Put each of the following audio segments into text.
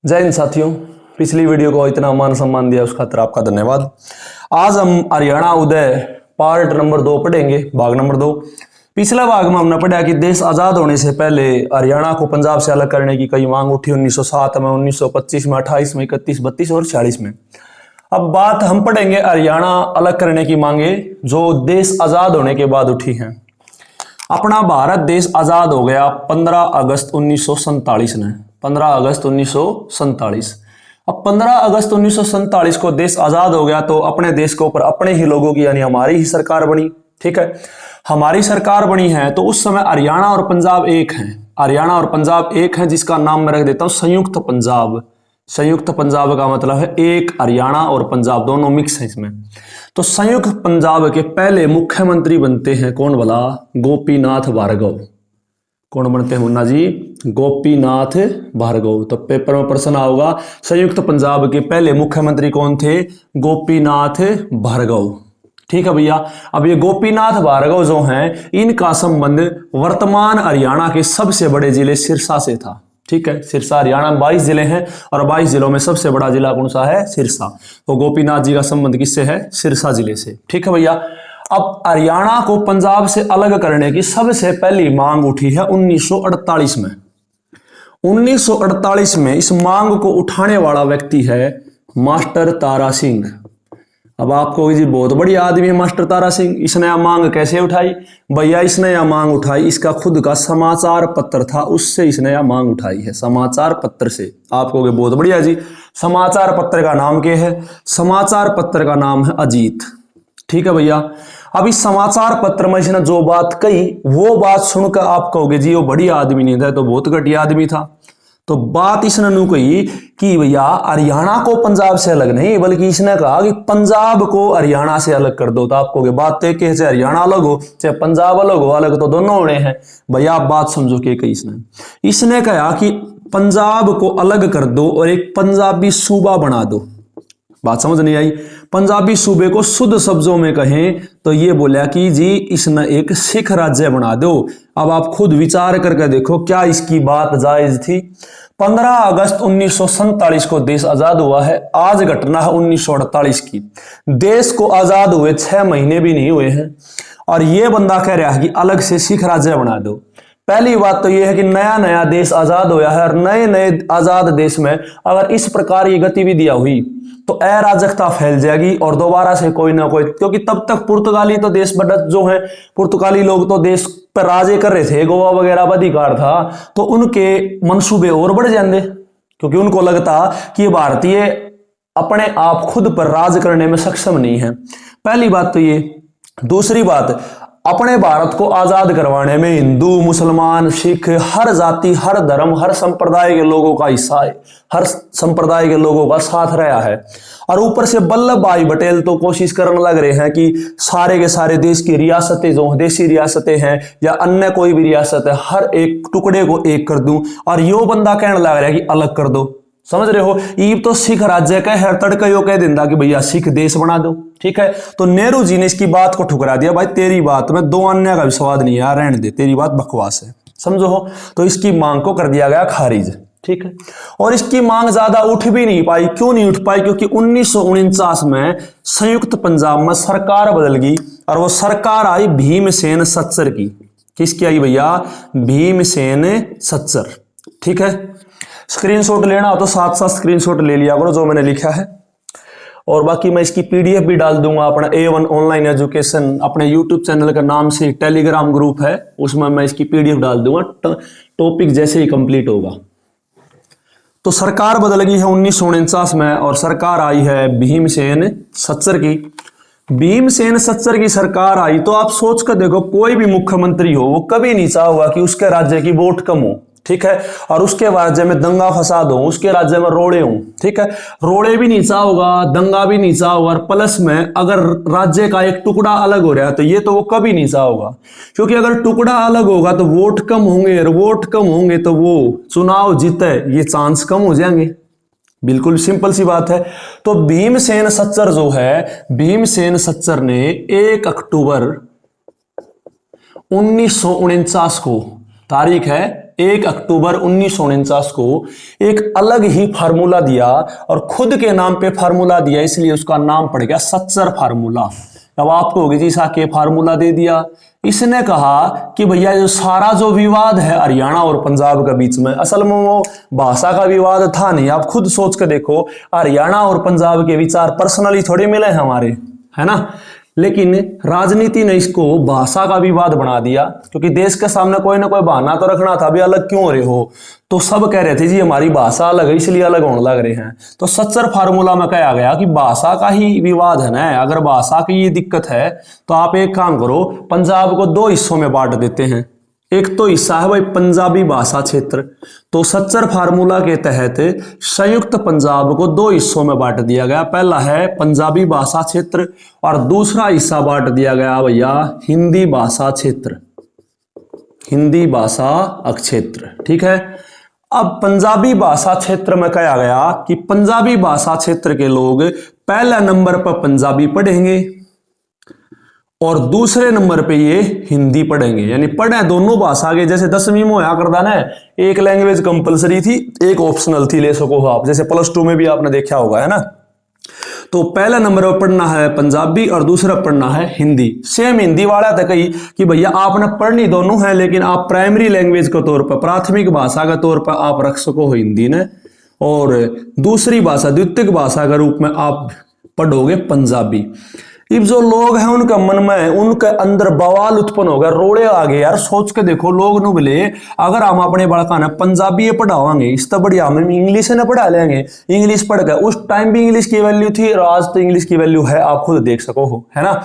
जय हिंद साथियों। पिछली वीडियो को इतना मान सम्मान दिया उस खातिर आपका धन्यवाद। आज हम हरियाणा उदय पार्ट नंबर 2 पढ़ेंगे, भाग नंबर 2। पिछले भाग में हमने पढ़ा कि देश आजाद होने से पहले हरियाणा को पंजाब से अलग करने की कई मांग उठी 1907 में, 1925 में, 28 में, 31, 32 और 46 में। अब बात हम पढ़ेंगे हरियाणा अलग करने की मांगे जो देश आजाद होने के बाद उठी हैं। अपना भारत देश आजाद हो गया 15 अगस्त 1947 में, 15 अगस्त 1947। अब 15 अगस्त 1947 को देश आजाद हो गया तो अपने देश के ऊपर अपने ही लोगों की यानी हमारी ही सरकार बनी। ठीक है, हमारी सरकार बनी है तो उस समय हरियाणा और पंजाब एक हैं। हरियाणा और पंजाब एक हैं जिसका नाम मैं रख देता हूं संयुक्त पंजाब। संयुक्त पंजाब का मतलब है एक हरियाणा और पंजाब दोनों मिक्स हैं इसमें। तो संयुक्त पंजाब के पहले मुख्यमंत्री बनते हैं कौन भला? गोपीनाथ भार्गव। कौन बनते हैं मुन्ना जी? गोपीनाथ भार्गव। तो पेपर में प्रश्न आओगा संयुक्त पंजाब के पहले मुख्यमंत्री कौन थे? गोपीनाथ भार्गव। ठीक है भैया। अब ये गोपीनाथ भार्गव जो हैं इनका संबंध वर्तमान हरियाणा के सबसे बड़े जिले सिरसा से था। ठीक है, सिरसा हरियाणा में 22 जिले हैं और 22 जिलों में सबसे बड़ा जिला कौन सा है? सिरसा। तो गोपीनाथ जी का संबंध किससे है? सिरसा जिले से। ठीक है भैया। अब हरियाणा को पंजाब से अलग करने की सबसे पहली मांग उठी है 1948 में। 1948 में इस मांग को उठाने वाला व्यक्ति है मास्टर तारा सिंह। अब आपको जी बहुत बड़ी आदमी है मास्टर तारा सिंह। इसने यह मांग कैसे उठाई भैया? इसने यह मांग उठाई, इसका खुद का समाचार पत्र था उससे इसने यह मांग उठाई है, समाचार पत्र से। आप कहोगे बहुत बढ़िया जी। समाचार पत्र का नाम क्या है? समाचार पत्र का नाम है अजीत। ठीक है भैया। अब इस समाचार पत्र में इसने जो बात कही वो बात सुनकर आप कहोगे जी वो बड़ी आदमी नहीं था, तो बहुत घटिया आदमी था। तो बात इसने नू कही कि भैया हरियाणा को पंजाब से अलग नहीं, बल्कि इसने कहा कि पंजाब को हरियाणा से अलग कर दो। तो आप कहोगे बात तो एक है, चाहे हरियाणा अलग हो चाहे पंजाब अलग हो, अलग तो दोनों होने हैं। भैया आप बात समझो कि कही इसने कहा कि पंजाब को अलग कर दो और एक पंजाबी सूबा बना दो। बात समझ नहीं आई? पंजाबी सूबे को शुद्ध शब्दों में कहें तो ये बोला कि जी इसने एक सिख राज्य बना दो। अब आप खुद विचार करके देखो क्या इसकी बात जायज थी? 15 अगस्त 1947 को देश आजाद हुआ है। आज घटना है 1948 की। देश को आजाद हुए 6 महीने भी नहीं हुए हैं और ये बंदा कह रहा है कि अलग से सिख राज्य बना दो। पहली बात तो यह है कि नया नया देश आजाद हुआ है और नए नए आजाद देश में अगर इस प्रकार की गतिविधियां हुई तो अराजकता फैल जाएगी और दोबारा से कोई ना कोई, क्योंकि तब तक पुर्तगाली तो देश बढ़त जो है, पुर्तगाली लोग तो देश पर राजे कर रहे थे, गोवा वगैरह पर अधिकार था, तो उनके मंसूबे और बढ़ जाते क्योंकि उनको लगता कि ये भारतीय अपने आप खुद पर राज करने में सक्षम नहीं है। पहली बात तो ये। दूसरी बात, अपने भारत को आजाद करवाने में हिंदू, मुसलमान, सिख, हर जाति, हर धर्म, हर संप्रदाय के लोगों का हिस्सा है, हर संप्रदाय के लोगों का साथ रहा है। और ऊपर से वल्लभ भाई पटेल तो कोशिश करने लग रहे हैं कि सारे के सारे देश की रियासतें जो देसी रियासतें हैं या अन्य कोई भी रियासत है, हर एक टुकड़े को एक कर दूं। और यो बंदा कहने लग रहा है कि अलग कर दो। समझ रहे हो? ईब तो सिख राज्य का हर तड़का यो कह देता कि भैया सिख देश बना दो। ठीक है, तो नेहरू जी ने इसकी बात को ठुकरा दिया। भाई तेरी बात में दो अन्य का भी स्वाद नहीं है, रहने दे, तेरी बात बकवास है। समझो हो? तो इसकी मांग को कर दिया गया खारिज। ठीक है, और इसकी मांग ज्यादा उठ भी नहीं पाई। क्यों नहीं उठ पाई? क्योंकि 1949 में संयुक्त पंजाब में सरकार बदल गई और वो सरकार आई भीमसेन सच्चर की। किसकी आई भैया? भीमसेन सच्चर। ठीक है, स्क्रीनशॉट लेना हो तो साथ साथ स्क्रीनशॉट ले लिया करो जो मैंने लिखा है। और बाकी मैं इसकी पीडीएफ भी डाल दूंगा अपना A1 ऑनलाइन एजुकेशन अपने यूट्यूब चैनल का नाम से टेलीग्राम ग्रुप है, उसमें मैं इसकी पीडीएफ डाल दूंगा टॉपिक जैसे ही कंप्लीट होगा। तो सरकार बदल गई है 1949 में और सरकार आई है भीमसेन सच्चर की। भीमसेन सच्चर की सरकार आई तो आप सोच कर देखो, कोई भी मुख्यमंत्री हो वो कभी नहीं चाहेगा कि उसके राज्य की वोट कम हो। ठीक है, और उसके राज्य में दंगा फसाद हो, उसके राज्य में रोड़े हो। ठीक है, रोड़े भी नहीं चाहोगा, दंगा भी नहीं चाहोगा और प्लस में अगर राज्य का एक टुकड़ा अलग हो रहा है तो ये तो वो कभी नहीं चाहोगा, क्योंकि अगर टुकड़ा अलग होगा तो वोट कम होंगे और वोट कम होंगे तो वो चुनाव जीते ये चांस कम हो जाएंगे। बिल्कुल सिंपल सी बात है। तो भीमसेन सच्चर जो है, भीमसेन सच्चर ने 1 अक्टूबर 1949 को, तारीख है 1 अक्टूबर 1949 को एक अलग ही फार्मूला दिया और खुद के नाम पे फार्मूला दिया, इसलिए उसका नाम पड़ गया सच्चर फार्मूला। अब आपको होगी जी सा के फार्मूला दे दिया। इसने कहा कि भैया जो सारा जो विवाद है हरियाणा और पंजाब के बीच में, असल में वो भाषा का विवाद था नहीं। आप खुद सोच के देखो, हरियाणा और पंजाब के विचार पर्सनली थोड़े मिले हैं हमारे, है ना, लेकिन राजनीति ने इसको भाषा का विवाद बना दिया, क्योंकि देश के सामने कोई ना कोई बहाना तो रखना था, भी अलग क्यों हो रहे हो। तो सब कह रहे थे जी हमारी भाषा अलग है इसलिए अलग होने लग रहे हैं। तो सच्चर फार्मूला में कहा गया कि भाषा का ही विवाद है ना, अगर भाषा की ये दिक्कत है तो आप एक काम करो, पंजाब को 2 हिस्सों में बांट देते हैं। एक तो हिस्सा है भाई पंजाबी भाषा क्षेत्र, तो सच्चर फार्मूला के तहत संयुक्त पंजाब को 2 हिस्सों में बांट दिया गया। पहला है पंजाबी भाषा क्षेत्र और दूसरा हिस्सा बांट दिया गया भैया हिंदी भाषा क्षेत्र, हिंदी भाषा क्षेत्र। ठीक है, अब पंजाबी भाषा क्षेत्र में कहा गया कि पंजाबी भाषा क्षेत्र के लोग पहले नंबर पर पंजाबी पढ़ेंगे और दूसरे नंबर पे ये हिंदी पढ़ेंगे, यानी पढ़े दोनों भाषा के। जैसे 10वीं में होया करता ना, एक लैंग्वेज कंपलसरी थी, एक ऑप्शनल थी, ले सको आप, जैसे +2 में भी आपने देखा होगा, है ना। तो पहला नंबर पर पढ़ना है पंजाबी और दूसरा पढ़ना है हिंदी। सेम हिंदी वाला था कही कि भैया आपने पढ़नी दोनों है, लेकिन आप प्राइमरी लैंग्वेज के तौर पर, प्राथमिक भाषा के तौर पर आप रख सको हो हिंदी ने, और दूसरी भाषा द्वितीयक भाषा के रूप में आप पढ़ोगे पंजाबी। अब जो लोग हैं उनके मन में, उनके अंदर बवाल उत्पन्न हो गया, रोड़े आ गए। यार सोच के देखो, लोग नु बोले अगर हम अपने बड़का ने पंजाबी पढ़ावांगे इस तो बढ़िया हम इंग्लिश ने पढ़ा लेंगे। इंग्लिश पढ़ के, उस टाइम भी इंग्लिश की वैल्यू थी और आज तो इंग्लिश की वैल्यू है, आप खुद देख सको हो, है ना।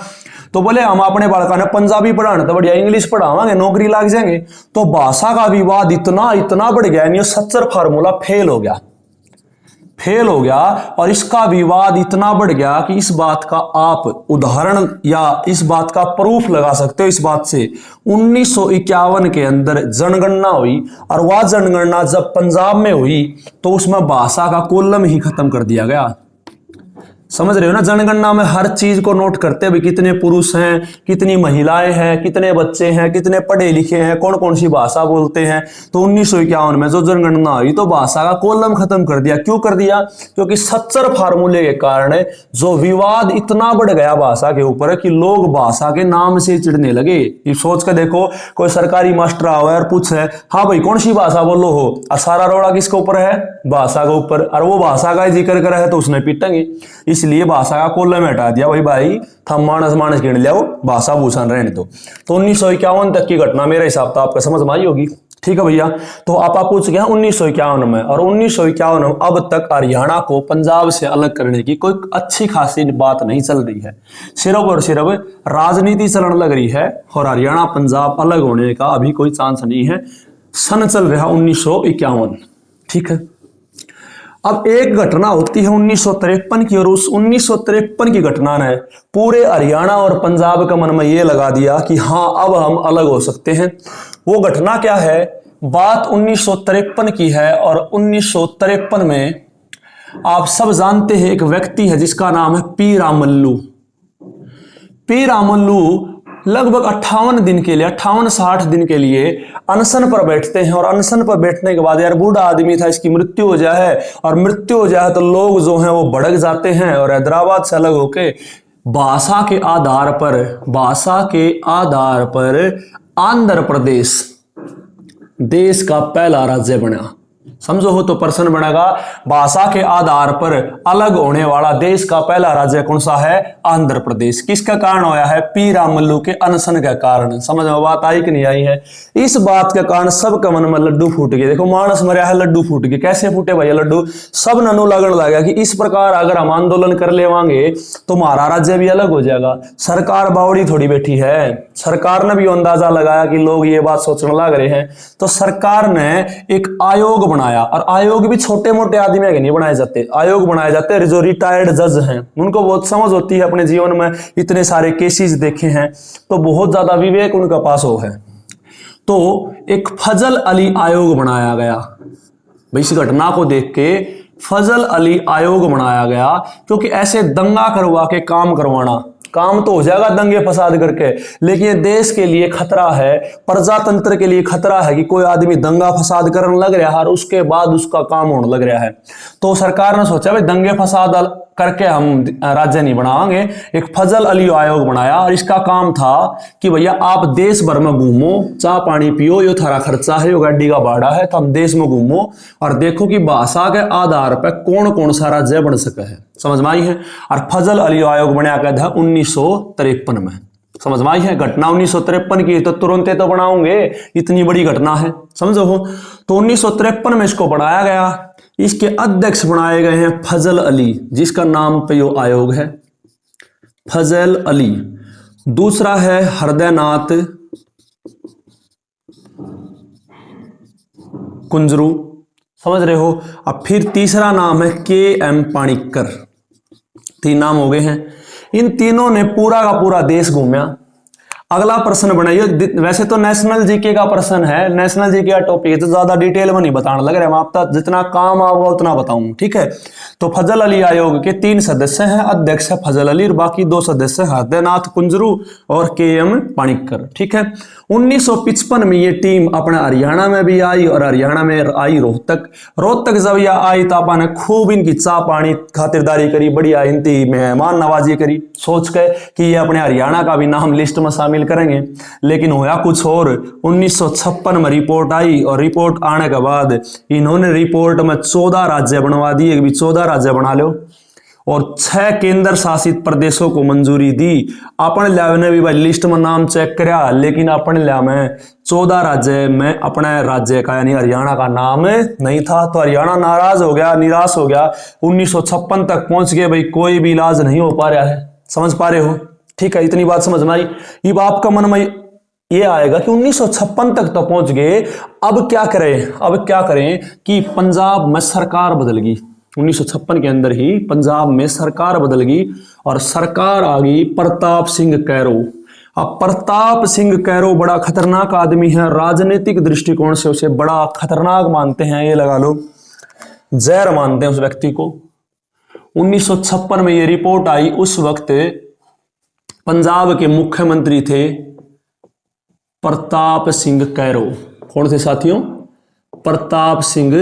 तो बोले हम अपने बड़का ने पंजाबी पढ़ाना तो बढ़िया इंग्लिश पढ़ावांगे, नौकरी लग जाएंगे। तो भाषा का विवाद इतना बढ़ गया, यानी सच्चर फार्मूला फेल हो गया और इसका विवाद इतना बढ़ गया कि इस बात का आप उदाहरण या इस बात का प्रूफ लगा सकते हो इस बात से। 1951 के अंदर जनगणना हुई और वह जनगणना जब पंजाब में हुई तो उसमें भाषा का कॉलम ही खत्म कर दिया गया। समझ रहे हो ना, जनगणना में हर चीज को नोट करते हैं, कितने पुरुष हैं, कितनी महिलाएं हैं, कितने बच्चे हैं, कितने पढ़े लिखे हैं, कौन कौन सी भाषा बोलते हैं। तो 1951 में जो जनगणना हुई तो भाषा का कॉलम खत्म कर दिया। क्यों कर दिया? क्योंकि सच्चर फार्मूले के कारण जो विवाद इतना बढ़ गया भाषा के ऊपर कि लोग भाषा के नाम से चिढ़ने लगे। ये सोच कर देखो, कोई सरकारी मास्टर आवे और पूछे हाँ भाई कौन सी भाषा बोलो हो, और सारा रोड़ा किसके ऊपर है? भाषा के ऊपर, और वो भाषा का जिक्र करे है तो उसने पीटेंगे। इसलिए भाषा का कॉलम हटा दिया, भाई थम मानस गिन लिया, भाषा भूषण रहने दो। तो 1951 तक की घटना मेरे हिसाब से आपको समझ में आई होगी। ठीक है भैया, तो आप पूछ गया 1951 में, और 1951 में अब तक हरियाणा को पंजाब से अलग करने की कोई अच्छी खासी बात नहीं चल रही है, सिर्फ और सिर्फ राजनीति चलने लग रही है और हरियाणा पंजाब अलग होने का अभी कोई चांस नहीं है। सन चल रहा 1951। ठीक है, अब एक घटना होती है 1953 की, और उस 1953 की घटना ने पूरे हरियाणा और पंजाब के मन में ये लगा दिया कि हाँ अब हम अलग हो सकते हैं। वो घटना क्या है? बात 1953 की है, और 1953 में आप सब जानते हैं एक व्यक्ति है जिसका नाम है पी रामल्लू। पी रामल्लू लगभग 58 दिन के लिए, 58-60 दिन के लिए अनशन पर बैठते हैं, और अनशन पर बैठने के बाद, यार बूढ़ा आदमी था, इसकी मृत्यु हो जाए, और मृत्यु हो जाए तो लोग जो हैं वो भड़क जाते हैं, और हैदराबाद से अलग होके भाषा के आधार पर आंध्र प्रदेश देश का पहला राज्य बना। समझो हो तो प्रश्न बनेगा, भाषा के आधार पर अलग होने वाला देश का पहला राज्य कौन सा है? आंध्र प्रदेश। किसका कारण होया है? पी रामल्लू के अनशन के कारण। समझ में बात आई कि नहीं आई है? इस बात के कारण सबके मन में लड्डू फूट गए। देखो मानस मरिया है, लड्डू फूट गए। कैसे फूटे भैया लड्डू? सब ननु लगन लगा कि इस प्रकार अगर हम आंदोलन कर लेवांगे तो हमारा राज्य भी अलग हो जाएगा। सरकार बावड़ी थोड़ी बैठी है, सरकार ने भी अंदाजा लगाया कि लोग ये बात सोचने लग रहे हैं, तो सरकार ने एक आयोग बनाया। और आयोग भी छोटे मोटे आदमी के नहीं बनाए जाते, आयोग बनाए जाते हैं जो रिटायर्ड जज हैं, उनको बहुत समझ होती है, अपने जीवन में इतने सारे केसेस देखे हैं, तो बहुत ज्यादा विवेक उनका पास हो है। तो एक फजल अली आयोग बनाया गया। भाई इस घटना को देख के फजल अली आयोग बनाया गया, क्योंकि ऐसे दंगा करवा के काम करवाना काम तो हो जाएगा दंगे फसाद करके, लेकिन ये देश के लिए खतरा है, प्रजातंत्र के लिए खतरा है कि कोई आदमी दंगा फसाद करने लग रहा है और उसके बाद उसका काम होने लग रहा है। तो सरकार ने सोचा भाई दंगे फसाद करके हम राज्य नहीं बनाएंगे, एक फजल अली आयोग बनाया और इसका काम था कि भैया आप देश भर में घूमो, चाय पानी पियो, यो थारा खर्चा है, यो गाड़ी का भाड़ा है, तो हम देश में घूमो और देखो कि भाषा के आधार पर कौन कौन सा राज्य बन सके है। समझ में आई है। और फजल अली आयोग बनाया गया था 1953 में। समझ में आई है। घटना 1953 की, तो तुरंत तो बनाओगे, इतनी बड़ी घटना है, समझो हो। तो 1953 में इसको बनाया गया। इसके अध्यक्ष बनाए गए हैं फजल अली, जिसका नाम पे यो आयोग है, फजल अली। दूसरा है हृदयनाथ कुंजरू, समझ रहे हो। अब फिर तीसरा नाम है के.एम. पाणिक्कर। 3 नाम हो गए हैं। इन तीनों ने पूरा का पूरा देश घूमा। अगला प्रश्न बनाइए। वैसे तो नेशनल जीके का प्रश्न है, नेशनल जीके का टॉपिक है, तो ज्यादा डिटेल में नहीं बताने लग रहा, मैं आपका जितना काम आऊंगा उतना बताऊं, ठीक है। तो फजल अली आयोग के 3 सदस्य हैं, अध्यक्ष है फजल अली और बाकी 2 सदस्य हृदयनाथ कुंजरू और के.एम. पाणिक्कर, ठीक है। 1955 में ये टीम अपने हरियाणा में भी आई और हरियाणा में आई रोहतक जब यह आई तो आपने खूब इनकी चाह पानी खातिरदारी करी, बढ़िया इनकी मेहमान नवाजी करी, सोच के कि ये अपने हरियाणा का भी नाम लिस्ट में शामिल करेंगे। लेकिन होया कुछ और। 1956 में रिपोर्ट आई और रिपोर्ट आने के बाद इन्होंने रिपोर्ट में 14 राज्य बनवा दिए, भी 14 राज्य बना लो, और 6 केंद्र शासित प्रदेशों को मंजूरी दी। अपने लैब ने भी भाई लिस्ट में नाम चेक कराया, लेकिन अपने लैब में 14 राज्य में अपने राज्य का यानी हरियाणा का नाम नहीं था। तो हरियाणा नाराज हो गया, निराश हो गया। 1956 तक पहुंच गए, भाई कोई भी इलाज नहीं हो पा रहा है। समझ पा रहे हो, ठीक है। इतनी बात समझ में आई। अब आपका मन में ये आएगा कि 1956 तक तो पहुंच गए, अब क्या करें। अब क्या करें कि पंजाब में सरकार बदल गई। 1956 के अंदर ही पंजाब में सरकार बदल गई और सरकार आ गई प्रताप सिंह कैरो। अब प्रताप सिंह कैरो बड़ा खतरनाक आदमी है, राजनीतिक दृष्टिकोण से उसे बड़ा खतरनाक मानते हैं, ये लगा लो जहर मानते हैं उस व्यक्ति को। 1956 में ये रिपोर्ट आई। उस वक्त पंजाब के मुख्यमंत्री थे प्रताप सिंह कैरो। कौन थे साथियों? प्रताप सिंह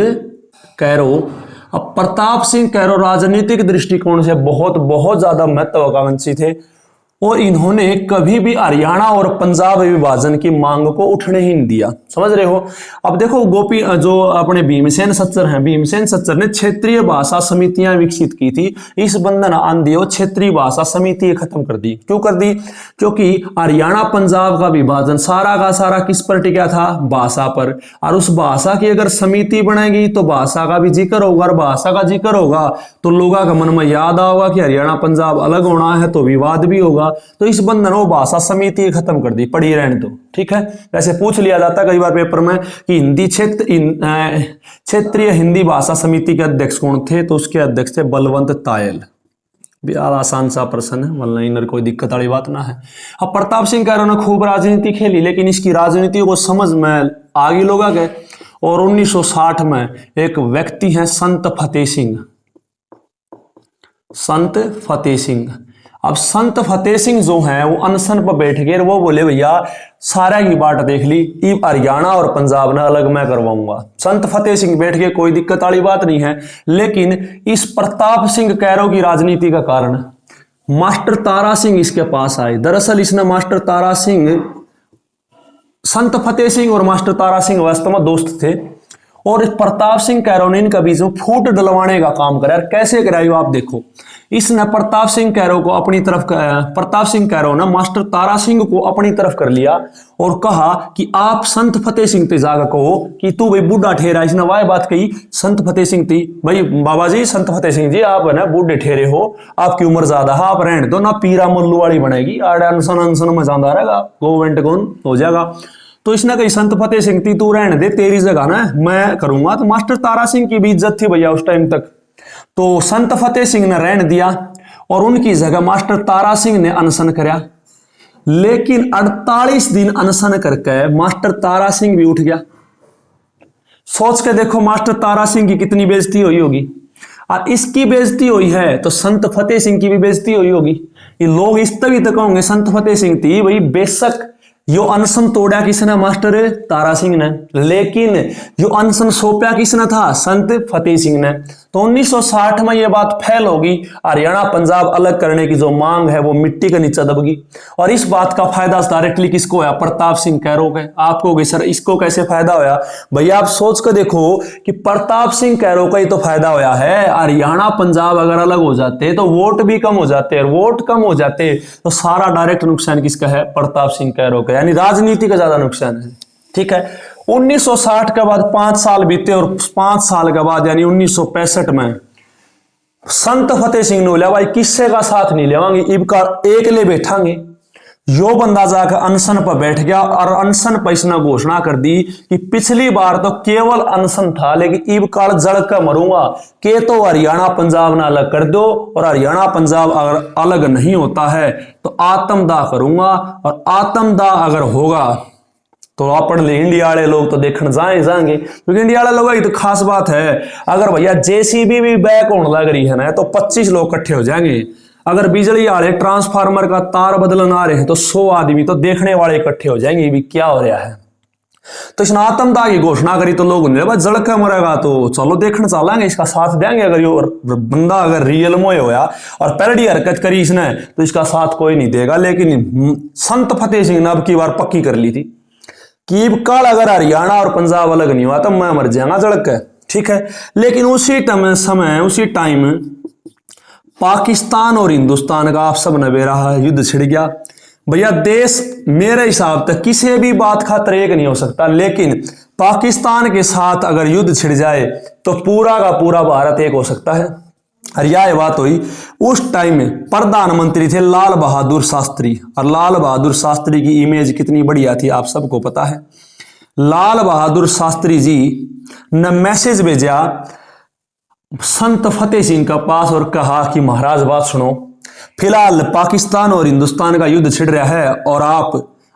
कैरो। अब प्रताप सिंह कैरो राजनीतिक दृष्टिकोण से बहुत बहुत ज्यादा महत्वाकांक्षी थे और इन्होंने कभी भी हरियाणा और पंजाब विभाजन की मांग को उठने ही नहीं दिया। समझ रहे हो। अब देखो गोपी जो अपने भीमसेन सच्चर हैं, भीमसेन सच्चर ने क्षेत्रीय भाषा समितियां विकसित की थी। इस बंधन आंधी क्षेत्रीय भाषा समिति खत्म कर दी। क्यों कर दी? क्योंकि हरियाणा पंजाब का विभाजन सारा का सारा किस पर टिका था? भाषा पर। और उस भाषा की अगर समिति बनेगी तो भाषा का भी जिक्र होगा, और भाषा का जिक्र होगा तो लोगों का मन में याद आएगा कि हरियाणा पंजाब अलग होना है, तो विवाद भी होगा। तो इस बंधन वो भाषा समिति खत्म कर दी। पढ़ी रहने दो, ठीक है। वैसे पूछ लिया जाता कई बार पेपर में कि हिंदी क्षेत्रीय हिंदी भाषा समिति के अध्यक्ष कौन थे, तो उसके अध्यक्ष थे बलवंत तायल। आसान सा प्रश्न है, वरना इनर कोई दिक्कत वाली बात ना है। अब प्रताप सिंह कैरो ने खूब राजनीति खेली, लेकिन इसकी राजनीति को समझ में आ गई लोगों के। और 1960 में एक व्यक्ति है संत फतेह सिंह। संत फतेह सिंह। अब संत फतेह सिंह जो हैं वो अनशन पर बैठ गए, वो बोले भैया सारा की बाट देख ली, अब हरियाणा और पंजाब ना अलग मैं करवाऊंगा। संत फतेह सिंह बैठ गए, कोई दिक्कत वाली बात नहीं है। लेकिन इस प्रताप सिंह कैरो की राजनीति का कारण मास्टर तारा सिंह इसके पास आए। दरअसल इसने मास्टर तारा सिंह, संत फतेह सिंह और मास्टर तारा सिंह वास्तव में दोस्त थे, और इस प्रताप सिंह कैरो ने इनका बीच में फूट डलवाने का काम करा। कैसे कराई आप देखो। इसने प्रताप सिंह कैरो को अपनी तरफ, प्रताप सिंह कैरो ने मास्टर तारा सिंह को अपनी तरफ कर लिया और कहा कि आप संत फतेह सिंह ते जाकर कहो कि तू भाई बूढ़ा ठहरा। इसने वह बात कही संत फतेह सिंह थी, भाई बाबा जी संत फतेह सिंह जी आप है ना बूढ़े ठहरे हो, आपकी उम्र ज्यादा है, आप रहने दो ना, पीरा मल्लू वाली बनेगी, अनसन अनसन में जाता रहेगा, गवर्नमेंट कौन हो जाएगा। तो इसने कही संत फतेह सिंह थी तू रहने दे, तेरी जगह ना मैं करूंगा। तो मास्टर तारा सिंह की भी इज्जत थी भैया उस टाइम तक, तो संत फतेह सिंह ने रहने दिया और उनकी जगह मास्टर तारा सिंह ने अनशन कराया। लेकिन 48 दिन अनशन करके मास्टर तारा सिंह भी उठ गया। सोच के देखो मास्टर तारा सिंह की कितनी बेइज्जती हुई होगी। और इसकी बेइज्जती हुई है तो संत फतेह सिंह की भी बेइज्जती हुई होगी। ये लोग इस तभी तक होंगे संत फतेह सिंह थी भाई, बेशक यो अनशन तोड़ा किसने, मास्टर तारा सिंह ने, लेकिन यो अनशन सौंपा किसने था, संत फतेह सिंह ने। तो 1960 में ये बात फैल होगी, हरियाणा पंजाब अलग करने की जो मांग है वो मिट्टी के नीचे दबगी। और इस बात का फायदा डायरेक्टली किसको होया, प्रताप सिंह कैरो के। आपको भी सर इसको कैसे फायदा होया, भैया आप सोच कर देखो कि प्रताप सिंह कैरो का ही तो फायदा होया है। हरियाणा पंजाब अगर अलग हो जाते तो वोट भी कम हो जाते, और वोट कम हो जाते तो सारा डायरेक्ट नुकसान किसका है, प्रताप सिंह कैरो का, यानी राजनीति का ज्यादा नुकसान है। ठीक है, 1960 के बाद 5 साल बीते और 5 साल के बाद यानी 1965 में संत फतेह सिंह ने बोला भाई किससे का साथ नहीं लेवांगे, इब का एक ले बैठांगे। यो बंदा जाकर अनशन पर बैठ गया और अनशन पर इसने घोषणा कर दी कि पिछली बार तो केवल अनशन था, लेकिन इब काल जड़ कर मरूंगा के तो हरियाणा पंजाब ना अलग कर दो, और हरियाणा पंजाब अगर अलग नहीं होता है तो आत्मदाह करूंगा, और आत्मदाह अगर होगा तो अपन इंडिया वाले लोग तो देखने जाएंगे, क्योंकि इंडिया वाले लोग तो खास बात है, अगर भैया जेसीबी भी बैक होने लग रही है ना तो 25 लोग इकट्ठे हो जाएंगे। अगर बिजली वाले ट्रांसफार्मर का तार बदलन आ रहे हैं तो 100 आदमी तो देखने वाले इकट्ठे हो जाएंगे भी क्या हो रहा है। तो इसने आत्मदाह की घोषणा करी तो लोग जड़ के मरेगा तो चलो देखने चलेंगे, इसका साथ देंगे। अगर ये बंदा अगर रियल मोए होया और पहली हरकत करी इसने तो इसका साथ कोई नहीं देगा। लेकिन संत फतेह सिंह ने अब की बार पक्की कर ली थी कि काल अगर हरियाणा और पंजाब अलग नहीं हुआ तो मैं मर जाऊंगा जड़ के। ठीक है, लेकिन उसी टाइम पाकिस्तान और हिंदुस्तान का आप सब नबे रहा युद्ध छिड़ गया। भैया देश मेरे हिसाब तक किसी भी बात खातर एक नहीं हो सकता, लेकिन पाकिस्तान के साथ अगर युद्ध छिड़ जाए तो पूरा का पूरा भारत एक हो सकता है। और यह बात हुई उस टाइम में प्रधानमंत्री थे लाल बहादुर शास्त्री, और लाल बहादुर शास्त्री की इमेज कितनी बढ़िया थी आप सबको पता है। लाल बहादुर शास्त्री जी ने मैसेज भेजा संत फतेह सिंह के पास और कहा कि महाराज बात सुनो, फिलहाल पाकिस्तान और हिंदुस्तान का युद्ध छिड़ रहा है और आप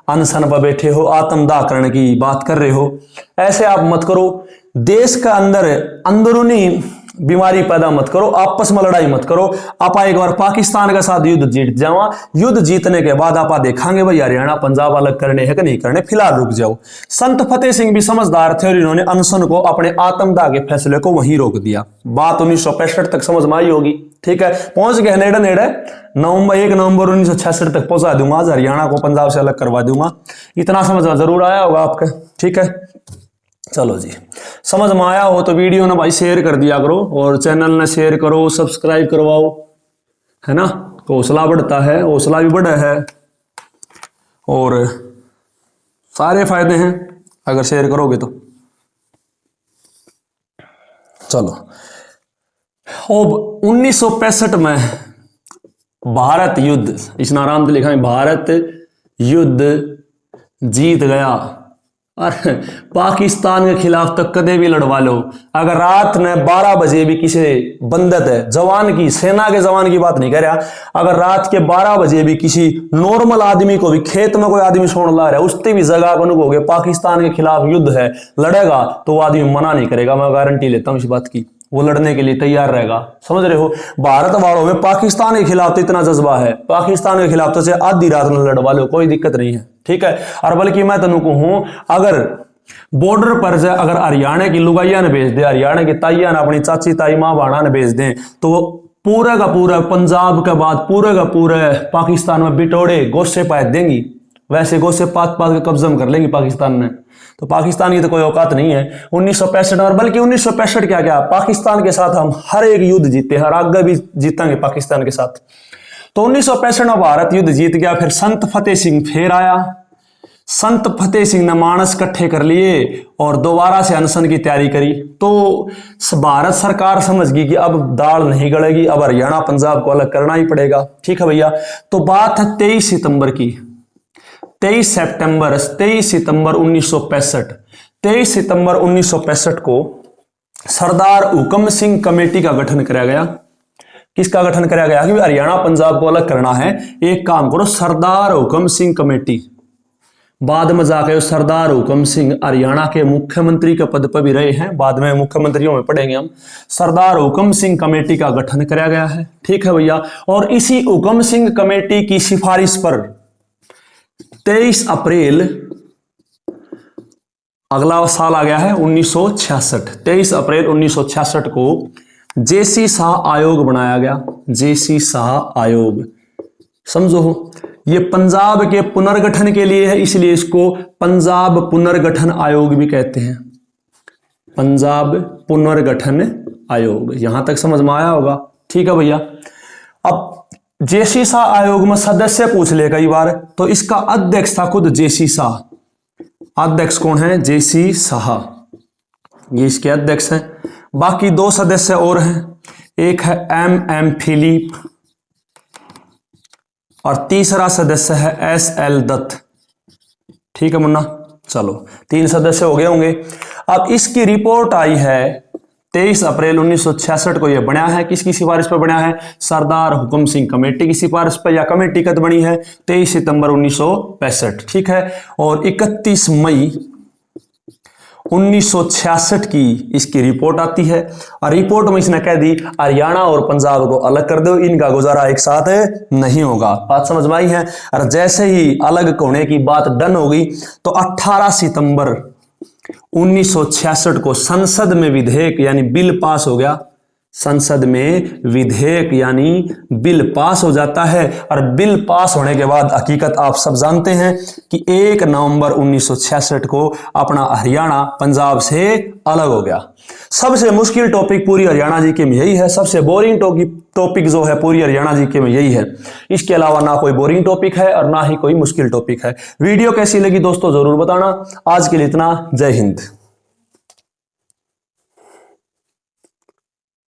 अनशन पर बैठे हो, आत्मदाह करने की बात कर रहे हो, ऐसे आप मत करो। देश का अंदर अंदरूनी बीमारी पैदा मत करो, आपस में लड़ाई मत करो। आप एक बार पाकिस्तान के साथ युद्ध जीत जाओ, युद्ध जीतने के बाद आप देखेंगे भाई हरियाणा पंजाब अलग करने है कि नहीं करने, फिलहाल रुक जाओ। संत फतेह सिंह भी समझदार थे और इन्होंने अनशन को, अपने आत्मदाह के फैसले को वहीं रोक दिया। बात 1965 तक समझ में आई होगी। ठीक है, पहुंच गए नेड़े नेड़े, 1 नवंबर 1966 तक पहुंचा दूंगा, हरियाणा को पंजाब से अलग करवा दूंगा। इतना समझ जरूर आया होगा आपके। ठीक है, चलो जी, समझ में आया हो तो वीडियो ना भाई शेयर कर दिया करो, और चैनल ने शेयर करो, सब्सक्राइब करवाओ, है ना, हौसला बढ़ता है, हौसला भी बढ़ा है और सारे फायदे हैं अगर शेयर करोगे तो। चलो, अब 1965 में भारत युद्ध, इस नाराम से लिखा है भारत युद्ध जीत गया। और पाकिस्तान के खिलाफ तो कदे भी लड़वा लो, अगर रात ने 12 बजे भी किसी बंदत है जवान की, सेना के जवान की बात नहीं कर रहा, अगर रात के 12 बजे भी किसी नॉर्मल आदमी को भी, खेत में कोई आदमी सोने ला रहा है, उससे भी जगह को नुकोगे पाकिस्तान के खिलाफ युद्ध है लड़ेगा तो वो आदमी मना नहीं करेगा, मैं गारंटी लेता हूं इस बात की, वो लड़ने के लिए तैयार रहेगा। समझ रहे हो, भारत वालों में पाकिस्तान के खिलाफ तो इतना जज्बा है, पाकिस्तान के खिलाफ तो आधी रात में लड़वा लो, कोई दिक्कत नहीं है। ठीक है, और बल्कि मैं तेन कहूं अगर बॉर्डर पर से अगर हरियाणा की लुगाइया ने भेज दे, हरियाणा की ताइया ने अपनी चाची ताई माँ बाणा ने भेज दें तो पूरा का पूरा पंजाब के बाद पूरे का पूरे पाकिस्तान में बिटोड़े गोशे पात देंगी, वैसे गोशे पात पात के कब्जा कर लेंगी पाकिस्तान ने। तो पाकिस्तान की तो कोई औकात नहीं है। 1965 और बल्कि 1965 क्या क्या पाकिस्तान के साथ हम हर एक युद्ध जीते हैं और आगे भी जीतेंगे पाकिस्तान के साथ। तो 1965 में भारत युद्ध जीत गया। फिर संत फतेह सिंह फिर आया। संत फतेह सिंह ने मानस इकट्ठे कर लिए और दोबारा से अनशन की तैयारी करी। तो भारत सरकार समझ गई कि अब दाल नहीं गलेगी, अब हरियाणा पंजाब को अलग करना ही पड़ेगा। ठीक है भैया। तो बात है 23 सितंबर की, 23 सितंबर 1965। 23 सितंबर 1965 को सरदार हुकम सिंह कमेटी का गठन किया गया। किसका गठन किया गया कि हरियाणा पंजाब को अलग करना है, एक काम करो सरदार हुकम सिंह कमेटी। बाद में जाकर सरदार हुकम सिंह हरियाणा के मुख्यमंत्री के पद पर भी रहे हैं, बाद में मुख्यमंत्रियों में पढ़ेंगे हम। सरदार हुकम सिंह कमेटी का गठन कराया गया है, ठीक है भैया। और इसी हुकम सिंह कमेटी की सिफारिश पर 23 अप्रैल, अगला साल आ गया है 1966, 23 अप्रैल 1966 को जेसी शाह आयोग बनाया गया। जेसी शाह आयोग, समझो ये पंजाब के पुनर्गठन के लिए है, इसलिए इसको पंजाब पुनर्गठन आयोग भी कहते हैं। पंजाब पुनर्गठन आयोग, यहां तक समझ में आया होगा, ठीक है भैया। अब जेसी शाह आयोग में सदस्य पूछ ले कई बार, तो इसका अध्यक्ष था खुद जेसी शाह। अध्यक्ष कौन है? जेसी शाह, ये इसके अध्यक्ष हैं। बाकी 2 सदस्य और हैं, एक है एम फिलिप और तीसरा सदस्य है SL दत्त, ठीक है मुन्ना। चलो 3 सदस्य हो गए होंगे। अब इसकी रिपोर्ट आई है 23 अप्रैल 1966 को, यह बना है किसकी सिफारिश पर बना है? सरदार हुकम सिंह कमेटी की सिफारिश पर, या कमेटी कद बनी है 23 सितंबर 1965, ठीक है। और 31 मई 1966 की इसकी रिपोर्ट आती है, और रिपोर्ट में इसने कह दी हरियाणा और पंजाब को अलग कर दो, इनका गुजारा एक साथ नहीं होगा। बात समझ में आई है। और जैसे ही अलग होने की बात डन होगी, तो 18 सितंबर 1966 को संसद में विधेयक यानी बिल पास हो गया। संसद में विधेयक यानी बिल पास हो जाता है। और बिल पास होने के बाद हकीकत आप सब जानते हैं कि 1 नवंबर 1966 को अपना हरियाणा पंजाब से अलग हो गया। सबसे मुश्किल टॉपिक पूरी हरियाणा जीके में यही है, सबसे बोरिंग टॉपिक जो है पूरी हरियाणा जीके में यही है। इसके अलावा ना कोई बोरिंग टॉपिक है और ना ही कोई मुश्किल टॉपिक है। वीडियो कैसी लगी दोस्तों जरूर बताना। आज के लिए इतना, जय हिंद।